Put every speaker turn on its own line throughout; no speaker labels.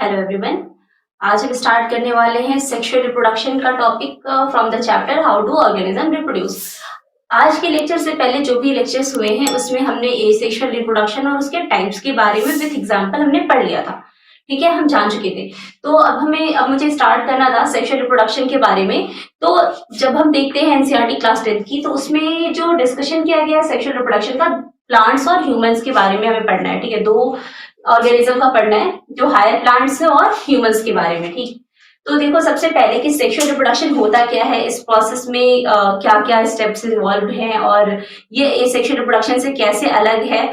Hello everyone. आज हम start करने वाले हैं सेक्सुअल रिप्रोडक्शन का topic from the chapter how do organism reproduce. आज के लेक्चर से पहले जो भी लेक्चर्स हुए हैं उसमें हमने एसेक्सुअल रिप्रोडक्शन और उसके टाइप्स के बारे में विद एग्जांपल हमने पढ़ लिया था। ठीक है, हम जान चुके थे। तो अब मुझे स्टार्ट करना था सेक्सुअल रिप्रोडक्शन के बारे में। तो जब हम देखते हैं एनसीईआरटी क्लास 10 की, तो उसमें जो डिस्कशन किया गया सेक्सुअल रिप्रोडक्शन का, प्लांट्स और ह्यूमंस के बारे में हमें पढ़ना है। ठीक है, दो ऑर्गेनिज्म का पढ़ना है, जो हायर प्लांट्स है और ह्यूमंस के बारे में। ठीक, तो देखो सबसे पहले कि सेक्सुअल रिप्रोडक्शन होता क्या है, इस प्रोसेस में क्या क्या स्टेप्स इन्वॉल्व हैं और ये सेक्सुअल रिप्रोडक्शन से कैसे अलग है।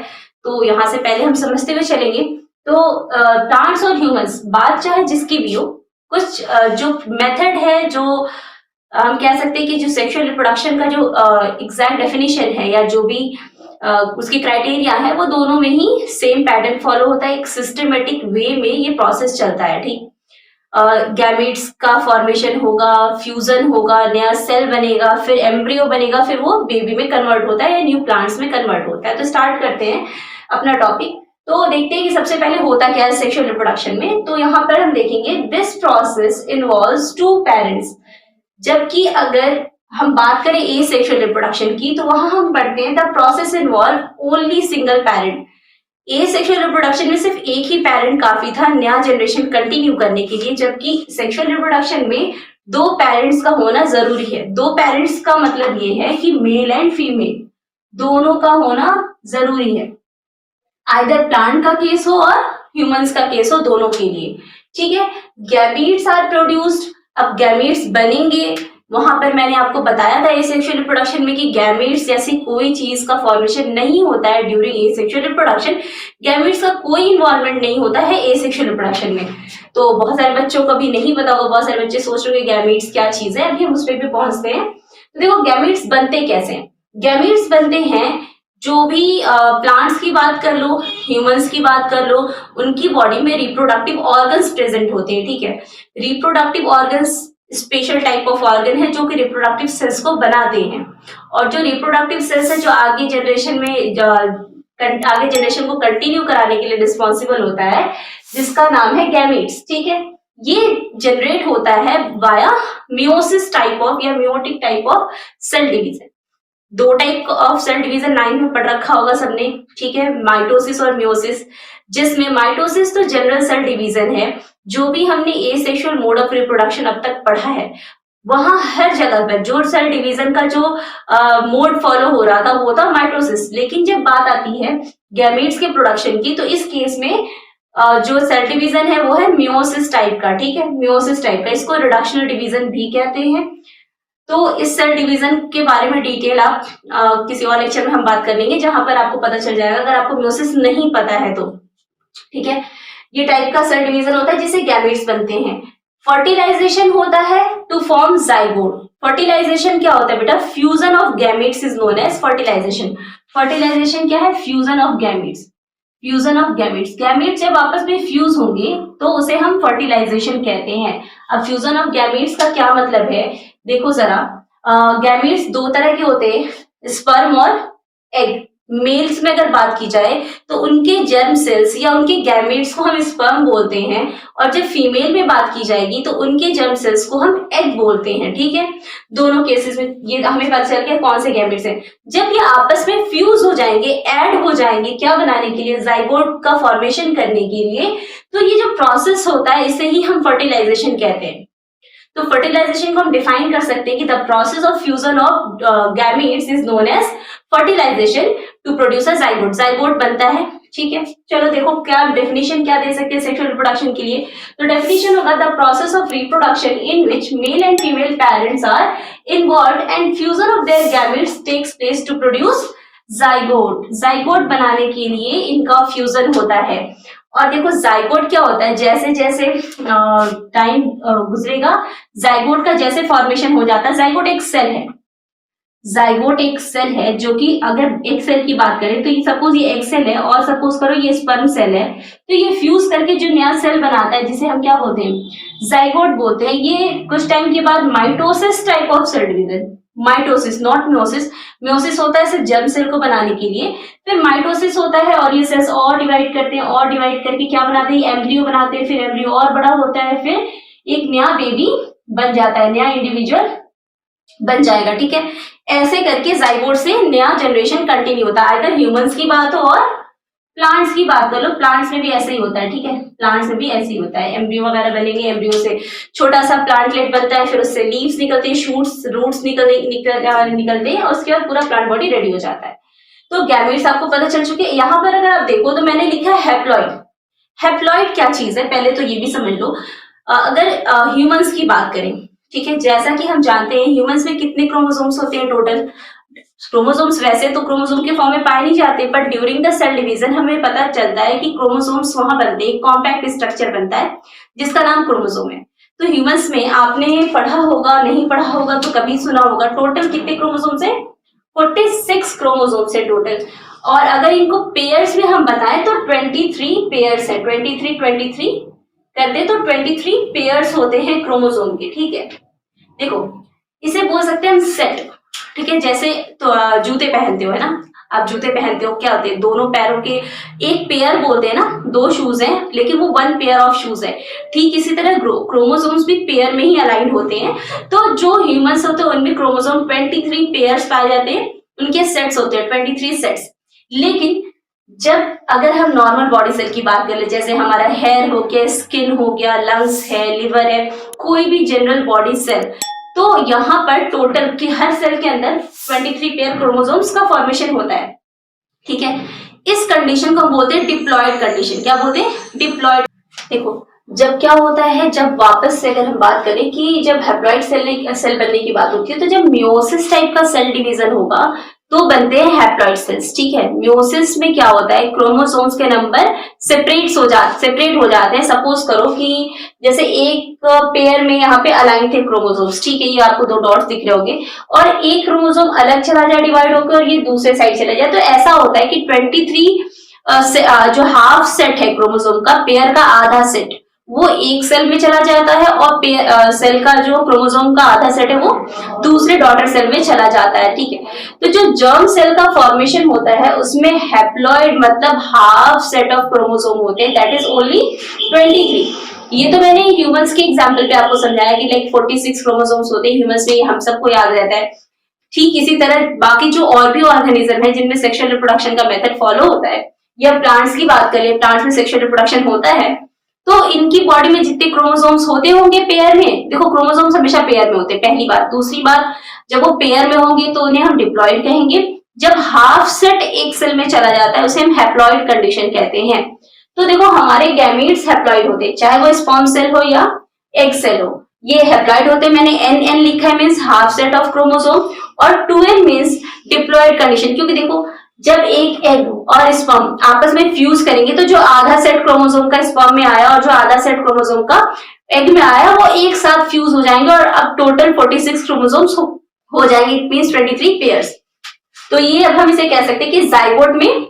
तो यहाँ से पहले हम समझते हुए चलेंगे। तो प्लांट्स और ह्यूमंस, बात चाहे जिसकी भी हो, कुछ जो मेथड है, जो हम कह सकते हैं कि जो सेक्सुअल रिप्रोडक्शन का जो एग्जैक्ट डेफिनेशन है या जो भी उसकी क्राइटेरिया है, वो दोनों में ही सेम पैटर्न फॉलो होता है। एक सिस्टमेटिक वे में ये प्रोसेस चलता है। ठीक, गैमेट्स का फॉर्मेशन होगा, फ्यूजन होगा, नया सेल बनेगा, फिर एम्ब्रियो बनेगा, फिर वो बेबी में कन्वर्ट होता है या न्यू प्लांट्स में कन्वर्ट होता है। तो स्टार्ट करते हैं अपना टॉपिक। तो देखते हैं कि सबसे पहले होता क्या है सेक्सुअल रिप्रोडक्शन में। तो यहाँ पर हम देखेंगे this process involves two parents. जबकि अगर हम बात करें एसेक्सुअल रिप्रोडक्शन की, तो वहां हम पढ़ते हैं the process involve only single parent. Asexual reproduction में सिर्फ एक ही पेरेंट काफी था नया जनरेशन कंटिन्यू करने के लिए, जबकि सेक्सुअल रिप्रोडक्शन में दो पेरेंट्स का होना जरूरी है। दो पेरेंट्स का मतलब ये है कि मेल एंड फीमेल दोनों का होना जरूरी है, आइदर प्लांट का केस हो और ह्यूमंस का केस हो, दोनों के लिए। ठीक है, गैमीट्स आर प्रोड्यूस्ड। अब गैमीट्स बनेंगे, वहां पर मैंने आपको बताया था एसेक्सुअल रिप्रोडक्शन में कि गैमीट्स जैसी कोई चीज का फॉर्मेशन नहीं होता है ड्यूरिंग एसेक्सुअल रिप्रोडक्शन। गैमीट्स का कोई इन्वॉल्वमेंट नहीं होता है एसेक्सुअल रिप्रोडक्शन में। तो बहुत सारे बच्चों को भी नहीं पता होगा, बहुत सारे बच्चे सोच रहे हैं गैमीट्स क्या चीज है। अभी हम उस पर भी पहुंचते हैं। तो देखो गैमीट्स बनते कैसे हैं। गैमीट्स बनते हैं, जो भी प्लांट्स की बात कर लो, ह्यूमंस की बात कर लो, उनकी बॉडी में रिप्रोडक्टिव ऑर्गन्स प्रेजेंट होते हैं। ठीक है, reproductive organs special type of organ है जो कि रिप्रोडक्टिव सेल्स को बनाते हैं। और जो रिप्रोडक्टिव सेल्स है जो आगे जनरेशन को कंटिन्यू कराने के लिए रिस्पॉन्सिबल होता है, जिसका नाम है गैमीट्स। ठीक है, ये जनरेट होता है वाया मियोसिस टाइप ऑफ या meiotic type of cell division. दो टाइप ऑफ सेल डिवीजन 9 में पढ़ रखा होगा सबने। ठीक है, माइटोसिस और मियोसिस, जिसमें माइटोसिस तो जनरल सेल डिवीजन है। जो भी हमने एसेक्सुअल मोड ऑफ रिप्रोडक्शन अब तक पढ़ा है, वहां हर जगह पर जो सेल डिवीजन का जो मोड फॉलो हो रहा था वो था माइटोसिस। लेकिन जब बात आती है गैमीट्स के प्रोडक्शन की, तो इस केस में जो सेल डिवीजन है वो है मियोसिस टाइप का। ठीक है, मियोसिस टाइप का, इसको रिडक्शनल डिवीजन भी कहते हैं। तो इस सेल डिवीजन के बारे में डिटेल आप किसी और लेक्चर में हम बात कर लेंगे, जहां पर आपको पता चल जाएगा अगर आपको मियोसिस नहीं पता है तो। ठीक है, ये टाइप का सेल डिवीजन होता है जिससे गैमेट्स बनते हैं। फर्टिलाइजेशन होता है टू फॉर्म जाइगोट। फर्टिलाइजेशन क्या होता है बेटा? Fusion of gametes is known as fertilisation. Fertilisation क्या है? Fusion of gametes. Fusion of gametes, gametes जब आपस में फ्यूज होंगे तो उसे हम फर्टिलाइजेशन कहते हैं। अब फ्यूजन ऑफ गैमेट्स का क्या मतलब है, देखो जरा। गैमेट्स दो तरह के होते हैं, स्पर्म और एग। मेल्स में अगर बात की जाए तो उनके जर्म सेल्स या उनके गैमेट्स को हम स्पर्म बोलते हैं, और जब फीमेल में बात की जाएगी तो उनके जर्म सेल्स को हम एग बोलते हैं। ठीक है, दोनों केसेस में ये हमें पता चल गया कौन से गैमेट्स हैं। जब ये आपस में फ्यूज हो जाएंगे, ऐड हो जाएंगे, क्या बनाने के लिए? जाइगोट का फॉर्मेशन करने के लिए। तो ये जो प्रोसेस होता है इसे ही हम फर्टिलाइजेशन कहते हैं। तो फर्टिलाइजेशन को हम डिफाइन कर सकते हैं कि the process of fusion of gametes is known as fertilisation to produce a zygote. Zygote बनता है। ठीक है, चलो देखो क्या डेफिनेशन क्या दे सकते हैं सेक्सुअल रिप्रोडक्शन के लिए। तो डेफिनेशन होगा the process of reproduction in which male and female parents are involved and fusion of their gametes takes place to produce zygote. Zygote बनाने के लिए इनका फ्यूजन होता है। और देखो जाइगोट क्या होता है, जैसे जैसे टाइम गुजरेगा जाइगोट का जैसे फॉर्मेशन हो जाता है। जाइगोट एक सेल है, जाइगोट एक सेल है जो कि अगर एक सेल की बात करें तो ये सपोज ये एक सेल है और सपोज करो ये स्पर्म सेल है, तो ये फ्यूज करके जो नया सेल बनाता है जिसे हम क्या बोलते हैं? जाइगोट बोलते हैं। ये कुछ टाइम के बाद mitosis type of cell division, mitosis, not meiosis. Meiosis होता है सिर्फ जर्म सेल को बनाने के लिए, फिर माइटोसिस होता है और ये सेल्स और डिवाइड करते हैं, और डिवाइड करके क्या बनाते हैं, एम्ब्रियो बनाते हैं, फिर एम्ब्रियो और बड़ा होता है, फिर एक नया बेबी बन जाता है, नया इंडिविजुअल बन जाएगा, ठीक है। ऐसे करके जाइगोट से नया जनरेशन कंटिन्यू होता है। अगर ह्यूमंस की बात हो और प्लांट्स की बात कर लो, प्लांट्स में भी ऐसे ही होता है, ठीक है, प्लांट्स में भी ऐसे ही होता है। एम्ब्रियो वगैरह बनेंगे, एम्ब्रियो से छोटा सा प्लांटलेट बनता है, फिर उससे लीव्स निकलते हैं, शूट्स, रूट्स निकलते हैं, और उसके बाद पूरा प्लांट बॉडी रेडी हो जाता है। तो गैमेट्स आपको पता चल चुके हैं। यहाँ पर अगर आप देखो तो मैंने लिखा है हैप्लॉइड। हैप्लॉइड क्या चीज है, पहले तो ये भी समझ लो। अगर ह्यूमंस की बात करें, ठीक है, जैसा कि हम जानते हैं ह्यूमंस में कितने क्रोमोसोम्स होते हैं टोटल। क्रोमोसोम्स वैसे तो क्रोमोसोम के फॉर्म में पाए नहीं जाते, but during the cell division हमें पता चलता है कि क्रोमोसोम्स वहां बनते हैं, कॉम्पैक्ट स्ट्रक्चर बनता है जिसका नाम क्रोमोसोम है। तो ह्यूमंस में आपने पढ़ा होगा, नहीं पढ़ा होगा तो कभी सुना होगा, टोटल कितने क्रोमोसोम्स है, 46 क्रोमोसोम्स है टोटल। और अगर इनको पेयर्स में हम बताएं तो 23 पेयर्स है, 23 कर दे तो 23 पेयर्स होते हैं क्रोमोसोम के, ठीक है। देखो इसे बोल सकते हैं हम सेट, ठीक है। जैसे तो जूते पहनते हो, है ना, आप जूते पहनते हो, क्या होते हैं, दोनों पैरों के एक पेयर बोलते हैं ना, दो शूज हैं लेकिन वो वन पेयर ऑफ शूज है। ठीक इसी तरह क्रोमोसोम्स भी पेयर में ही अलाइन होते हैं। तो जो ह्यूमंस होते हैं उनमें क्रोमोसोम 23 पेयर्स पाए जाते हैं, उनके सेट्स होते हैं 23 सेट्स। लेकिन जब अगर हम नॉर्मल बॉडी सेल की बात करें, जैसे हमारा हेयर हो गया, स्किन हो गया, लंग्स है, लिवर है, कोई भी जनरल बॉडी सेल, तो यहाँ पर टोटल की हर सेल के अंदर 23 पेयर क्रोमोसोम्स का फॉर्मेशन होता है, ठीक है। इस कंडीशन को हम बोलते हैं डिप्लॉयड कंडीशन। क्या बोलते हैं, डिप्लॉयड। देखो जब क्या होता है, जब वापस से अगर हम बात करें कि जब हैप्लॉइड सेल बनने की बात होती है, तो जब म्योसिस टाइप का सेल डिवीजन होगा तो बनते हैं हैप्लॉइड सेल्स, ठीक है। म्योसिस में क्या होता है, क्रोमोसोम्स के नंबर सेपरेट हो जाते हैं। सपोज करो कि जैसे एक पेयर में यहाँ पे अलाइन थे क्रोमोसोम्स, ठीक है, ये आपको दो डॉट्स दिख रहे होंगे, और एक क्रोमोसोम अलग चला जाए डिवाइड होकर और ये दूसरे साइड चला जाए, तो ऐसा होता है कि 23 जो हाफ सेट है क्रोमोसोम का, पेयर का आधा सेट वो एक सेल में चला जाता है, और सेल का जो क्रोमोसोम का आधा सेट है वो दूसरे डॉटर सेल में चला जाता है, ठीक है। तो जो जर्म सेल का फॉर्मेशन होता है उसमें हैप्लॉइड मतलब हाफ सेट ऑफ क्रोमोसोम होते हैं, दैट इज ओनली 23। ये तो मैंने ह्यूमंस के एग्जांपल पे आपको समझाया कि लाइक 46 क्रोमोसोम्स होते हैं ह्यूमंस में, हम सबको याद रहता है। ठीक इसी तरह बाकी जो और भी ऑर्गेनिज्म है जिनमें सेक्सुअल रिप्रोडक्शन का मेथड फॉलो होता है, या प्लांट्स की बात करें, प्लांट्स में सेक्सुअल रिप्रोडक्शन होता है, तो इनकी बॉडी में जितने क्रोमोसोम्स होते होंगे पेयर में, देखो क्रोमोसोम्स हमेशा पेयर में होते हैं, पहली बात। दूसरी बात, जब वो पेयर में होंगे तो उन्हें हम डिप्लॉयड कहेंगे। जब हाफ सेट एक सेल में चला जाता है उसे हम हैप्लॉइड कंडीशन कहते हैं। तो देखो हमारे गैमीट्स हैप्लॉइड होते हैं, चाहे वो स्पर्म सेल हो या एग सेल हो, ये हैप्लॉइड होते हैं। मैंने एन लिखा है means half set of chromosome, और 2n मींस डिप्लॉयड कंडीशन, क्योंकि देखो जब एक एग और स्पर्म आपस में फ्यूज करेंगे तो जो आधा सेट क्रोमोसोम का स्पर्म में आया और जो आधा सेट क्रोमोसोम का एग में आया वो एक साथ फ्यूज हो जाएंगे, और अब टोटल 46 क्रोमोसोम्स हो जाएंगे, इट मींस 23 पेयर्स। तो ये अब हम इसे कह सकते हैं कि जाइगोट में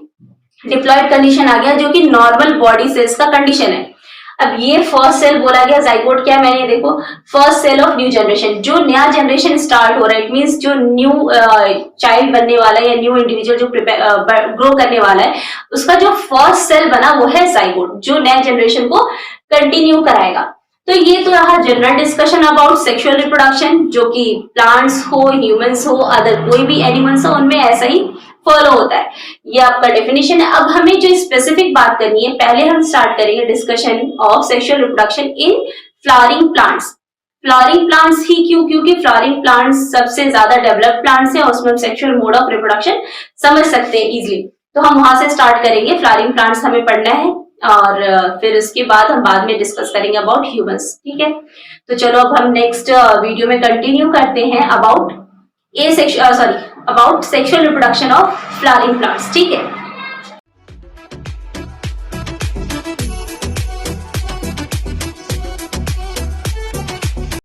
डिप्लॉयड कंडीशन आ गया, जो कि नॉर्मल बॉडी सेल्स का कंडीशन है। अब ये फर्स्ट सेल बोला गया, जाइगोट क्या, मैंने देखो first cell of new generation, जो नया जनरेशन स्टार्ट हो रहा है, इट मींस जो न्यू चाइल्ड बनने वाला है या न्यू इंडिविजुअल जो ग्रो करने वाला है, उसका जो फर्स्ट सेल बना वो है जाइगोट, जो नया जनरेशन को कंटिन्यू कराएगा। तो ये तो रहा general discussion about sexual reproduction, जो कि प्लांट्स हो, ह्यूमंस हो, अदर कोई भी एनिमल्स हो, उनमें ऐसा ही फॉलो होता है। ये आपका डेफिनेशन है। अब हमें जो स्पेसिफिक बात करनी है, पहले हम स्टार्ट करेंगे discussion of sexual reproduction in flowering plants. Flowering plants ही क्यों, क्योंकि फ्लावरिंग प्लांट्स सबसे ज्यादा डेवलप्ड प्लांट्स हैं और उसमें सेक्सुअल मोड ऑफ रिप्रोडक्शन समझ सकते हैं इजिली। तो हम वहां से स्टार्ट करेंगे, फ्लावरिंग प्लांट्स हमें पढ़ना है, और फिर उसके बाद हम बाद में डिस्कस करेंगे अबाउट ह्यूमंस, ठीक है। तो चलो अब हम नेक्स्ट वीडियो में कंटिन्यू करते हैं about sexual reproduction of flowering plants, ठीक है।